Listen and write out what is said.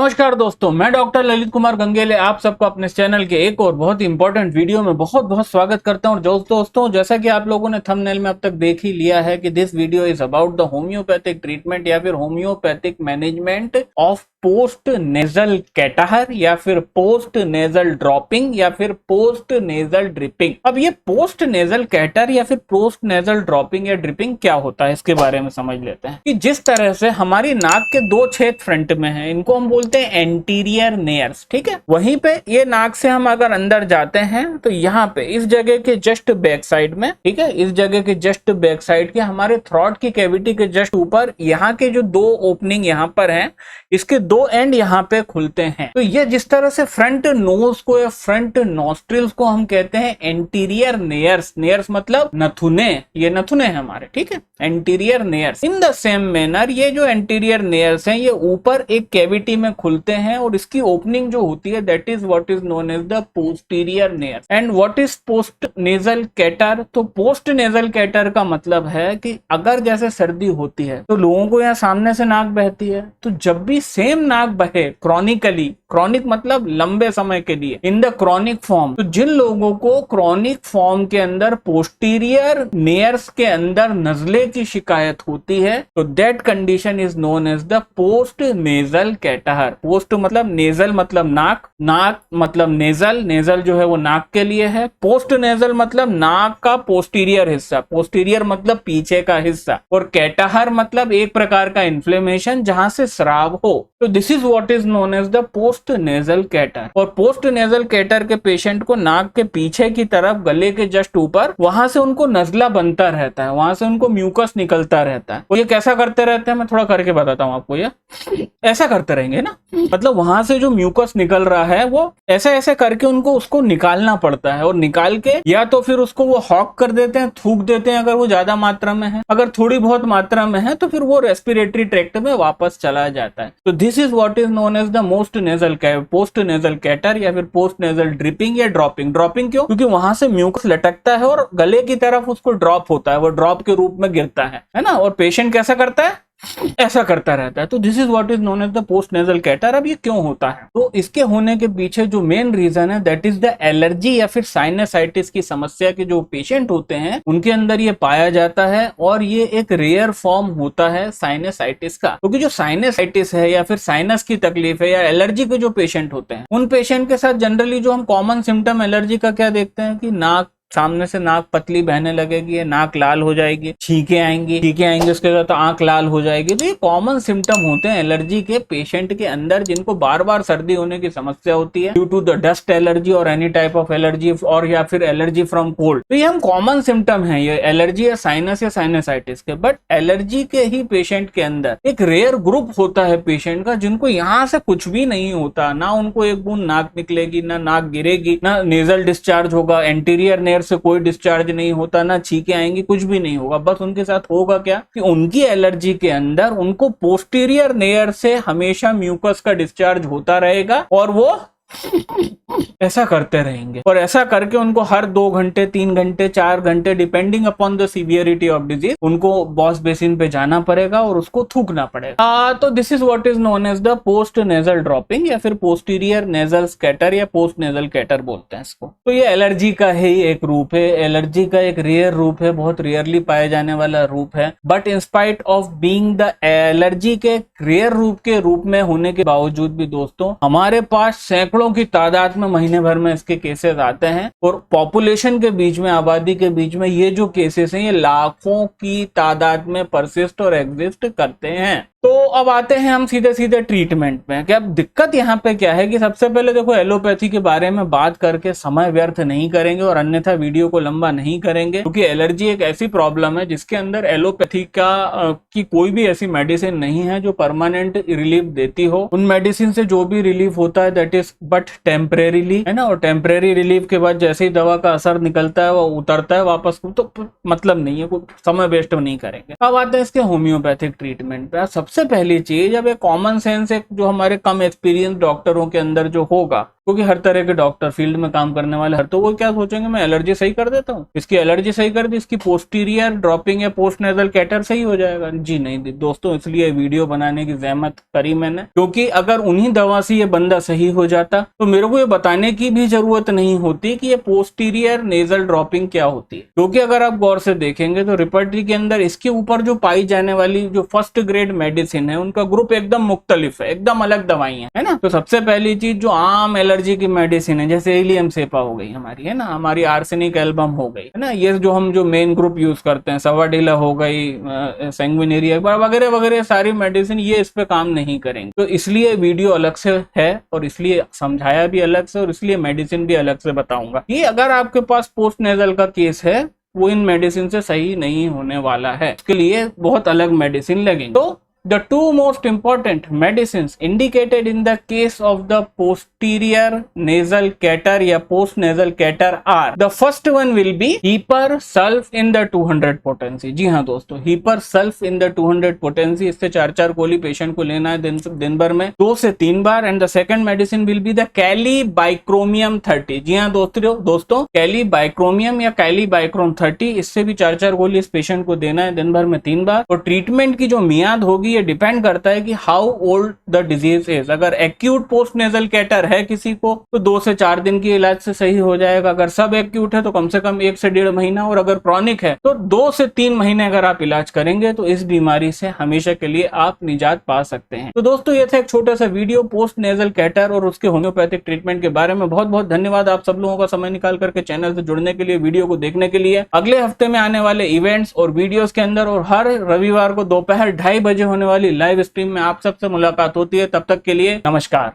नमस्कार दोस्तों, मैं डॉक्टर ललित कुमार गंगेले आप सबको अपने चैनल के एक और बहुत ही इंपॉर्टेंट वीडियो में बहुत बहुत स्वागत करता हूं। दोस्तों जैसा कि आप लोगों ने थंबनेल में अब तक देख ही लिया है कि this video is about the homeopathic treatment या फिर homeopathic management of post nasal catarrh या फिर पोस्ट नेजल ड्रॉपिंग या फिर पोस्ट नेजल ड्रिपिंग। अब ये पोस्ट नेजल कैटर या फिर पोस्ट नेजल ड्रॉपिंग या ड्रिपिंग क्या होता है, इसके बारे में समझ लेते हैं। कि जिस तरह से हमारी नाक के दो छेद फ्रंट में हैं, इनको हम बोलते हैं एंटीरियर नेयर्स, ठीक है। वहीं पे ये नाक से हम अगर अंदर जाते हैं तो यहाँ पे इस जगह के जस्ट बैक साइड में, ठीक है, इस जगह के जस्ट बैक साइड के हमारे थ्रोट की कैविटी के जस्ट ऊपर यहाँ के जो दो ओपनिंग यहाँ पर हैं, इसके दो एंड यहाँ पे खुलते हैं। तो ये जिस तरह से फ्रंट नोज को या फ्रंट नॉस्ट्रिल्स को हम कहते हैं एंटीरियर नेयर्स। नेयर्स मतलब नथुने, ये नथुने हैं हमारे, ठीक है, anterior नेयर्स। In the same manner ये जो एंटीरियर नेयर्स हैं ये ऊपर एक कैविटी में खुलते हैं और इसकी ओपनिंग जो होती है that is what is known as the posterior nares. And what is post nasal catarrh? तो पोस्ट नेजल कैटर का मतलब है कि अगर जैसे सर्दी होती है तो लोगों को यहाँ सामने से नाक बहती है, तो जब भी सेम नाक बहे क्रॉनिकली, क्रॉनिक मतलब लंबे समय के लिए, इन द क्रॉनिक फॉर्म, तो जिन लोगों को क्रॉनिक फॉर्म के अंदर पोस्टीरियर नेयर्स के अंदर नजले की शिकायत होती है तो that condition is known as the post nasal catarrh. Post मतलब नेजल मतलब नाक, नाक मतलब नेजल, नेजल जो है वो नाक के लिए है। पोस्ट नेजल मतलब नाक का पोस्टीरियर हिस्सा, पोस्टीरियर मतलब पीछे का हिस्सा, और कैटाहर मतलब एक प्रकार का इन्फ्लेमेशन जहां से स्राव हो। तो this is what is known as the post nasal catarrh. और पोस्ट नेजल कैटर के पेशेंट को नाक के पीछे की तरफ गले के जस्ट ऊपर वहां से उनको नजला बनता रहता है, वहां से उनको म्यूकस निकलता रहता है। और ये कैसा करते रहते हैं मैं थोड़ा करके बताता हूँ आपको। ये ऐसा करते रहेंगे ना, मतलब वहां से जो म्यूकस निकल रहा है वो ऐसे ऐसे करके उनको उसको निकालना पड़ता है, और निकाल के या तो फिर उसको वो हॉक कर देते हैं, थूक देते हैं अगर वो ज्यादा मात्रा में है। अगर थोड़ी बहुत मात्रा में है तो फिर वो रेस्पिरेटरी ट्रैक्ट में वापस चला जाता है। तो this is what is known as the post nasal catarrh या फिर पोस्ट नेजल ड्रिपिंग या ड्रॉपिंग। ड्रॉपिंग क्यों? क्योंकि वहां से म्यूकस लटकता है और गले की तरफ उसको ड्रॉप होता है, वो ड्रॉप के रूप में गिरता है ना। और पेशेंट कैसा करता है? ऐसा करता रहता है। तो this is what is known as the post nasal catarrh. अब ये क्यों होता है? तो इसके होने के पीछे जो मेन रीजन है दैट इज द एलर्जी या फिर साइनसाइटिस की समस्या के जो पेशेंट होते हैं उनके अंदर ये पाया जाता है, और ये एक रेयर फॉर्म होता है साइनसाइटिस का। क्योंकि जो साइनसाइटिस है या फिर साइनस की तकलीफ है या एलर्जी के जो पेशेंट होते हैं उन पेशेंट के साथ जनरली जो हम कॉमन सिम्टम एलर्जी का क्या देखते हैं कि नाक, सामने से नाक पतली बहने लगेगी, नाक लाल हो जाएगी, छींके आएंगे, उसके बाद तो आंख लाल हो जाएगी। तो ये कॉमन सिम्टम होते हैं एलर्जी के पेशेंट के अंदर जिनको बार बार सर्दी होने की समस्या होती है due to the dust allergy और एनी टाइप ऑफ एलर्जी, और या फिर एलर्जी फ्रॉम कोल्ड। तो ये हम कॉमन सिम्टम है ये एलर्जी या साइनस या साइनसाइटिस के। बट एलर्जी के ही पेशेंट के अंदर एक रेयर ग्रुप होता है पेशेंट का जिनको यहाँ से कुछ भी नहीं होता, ना उनको एक बूंद नाक निकलेगी, ना नाक गिरेगी, ना नेजल डिस्चार्ज होगा, एंटीरियर नेयर से कोई डिस्चार्ज नहीं होता, ना छींके आएंगी, कुछ भी नहीं होगा। बस उनके साथ होगा क्या कि उनकी एलर्जी के अंदर उनको पोस्टीरियर नेयर से हमेशा म्यूकस का डिस्चार्ज होता रहेगा और वो ऐसा करते रहेंगे। और ऐसा करके उनको हर 2 घंटे 3 घंटे 4 घंटे depending upon the severity of disease उनको वॉश बेसिन पे जाना पड़ेगा और उसको थूकना पड़ेगा। तो this is what is known as the post nasal dropping या फिर पोस्टीरियर नेजल स्कैटर या पोस्ट नेजल कैटर बोलते हैं इसको। तो ये एलर्जी का ही एक रूप है, एलर्जी का एक रेयर रूप है, बहुत रेयरली पाए जाने वाला रूप है। But in spite of being the allergy के रेयर रूप के रूप में होने के बावजूद भी दोस्तों हमारे पास सैकड़ों की तादाद में महीने भर में इसके केसेस आते हैं, और पॉपुलेशन के बीच में, आबादी के बीच में ये जो केसेस हैं ये लाखों की तादाद में परसिस्ट और एग्जिस्ट करते हैं। तो अब आते हैं हम सीधे सीधे ट्रीटमेंट में। क्या अब दिक्कत यहाँ पे क्या है कि सबसे पहले देखो एलोपैथी के बारे में बात करके समय व्यर्थ नहीं करेंगे और अन्यथा वीडियो को लंबा नहीं करेंगे, क्योंकि एलर्जी एक ऐसी प्रॉब्लम है जिसके अंदर एलोपैथी की कोई भी ऐसी मेडिसिन नहीं है जो परमानेंट रिलीफ देती हो। उन मेडिसिन से जो भी रिलीफ होता है दैट इज बट टेम्परेरीली, है ना, और टेम्परेरी रिलीफ के बाद जैसे ही दवा का असर निकलता है वो उतरता है वापस, तो मतलब नहीं है, कोई समय वेस्ट नहीं करेंगे। अब आते हैं इसके होम्योपैथिक ट्रीटमेंट पे। सबसे सबसे पहली चीज, अब एक कॉमन सेंस एक जो हमारे कम एक्सपीरियंस डॉक्टरों के अंदर जो होगा, क्योंकि हर तरह के डॉक्टर फील्ड में काम करने वाले हर, तो वो क्या सोचेंगे मैं एलर्जी सही कर देता हूँ, इसकी एलर्जी सही कर दी, इसकी पोस्टीरियर ड्रॉपिंग या पोस्ट नेजल कैटर सही हो जाएगा। जी नहीं दोस्तों, इसलिए वीडियो बनाने की जहमत करी मैंने, क्योंकि अगर उन्हीं दवा से ये बंदा सही हो जाता तो मेरे को ये बताने की भी जरूरत नहीं होती कि ये पोस्टीरियर नेजल ड्रॉपिंग क्या होती है। क्योंकि अगर आप गौर से देखेंगे तो रिपर्टरी के अंदर इसके ऊपर जो पाई जाने वाली जो फर्स्ट ग्रेड मेडिसिन है उनका ग्रुप एकदम मुख्तलिफ है, एकदम अलग दवाइयां है ना। तो सबसे पहली चीज जो आम एलर्जी की मेडिसिन है, जैसे इलियम सेपा हो गई हमारी, है ना, हमारी आर्सेनिक एल्बम हो गई, है ना, ये जो मेन ग्रुप यूज करते हैं, सवाडिला हो गई, सैंग्विनेरिया वगैरह वगैरह, सारी मेडिसिन ये इस पे काम नहीं करेंगे। तो इसलिए वीडियो अलग से है और इसलिए समझाया भी अलग से और इसलिए मेडिसिन भी अलग से बताऊंगा कि अगर आपके पास पोस्ट नेजल का केस है वो इन मेडिसिन से सही नहीं होने वाला है, इसके लिए बहुत अलग मेडिसिन लगेंगे। तो the two most important medicines indicated in the case of the posterior nasal catar या post nasal catar are, the first one will be Heper sulf in the 200 potency। जी हाँ दोस्तों, Heper sulf in the 200 potency, इससे 4 गोली patient को लेना है दिन भर में 2 से 3 बार। And the second medicine will be the kali bichromicum 30। जी हाँ दोस्तों, कैलीबाइक्रोमियम या कैलीबाइक्रोम 30, इससे भी 4 गोली इस पेशेंट को देना है दिन भर में 3 बार। और ट्रीटमेंट की जो मियाद होगी ये डिपेंड करता है कि how old the disease is. अगर एक्यूट पोस्ट नेजल कैटर है किसी को तो 2 से 4 दिन की इलाज से सही हो जाएगा। अगर सब एक्यूट है तो कम से कम 1 से 1.5 महीना, और अगर क्रॉनिक है तो 2 से 3 महीने अगर आप इलाज करेंगे तो इस बीमारी से हमेशा के लिए आप निजात पा सकते हैं। तो दोस्तों ये था एक छोटा सा वीडियो पोस्ट नेजल कैटर और उसके होम्योपैथिक ट्रीटमेंट के बारे में। बहुत बहुत धन्यवाद आप सब लोगों का समय निकाल करके चैनल से जुड़ने के लिए, वीडियो को देखने के लिए। अगले हफ्ते में आने वाले इवेंट्स और वीडियोस के अंदर और हर रविवार को दोपहर 2:30 बजे होने वाली लाइव स्ट्रीम में आप सबसे मुलाकात होती है। तब तक के लिए नमस्कार।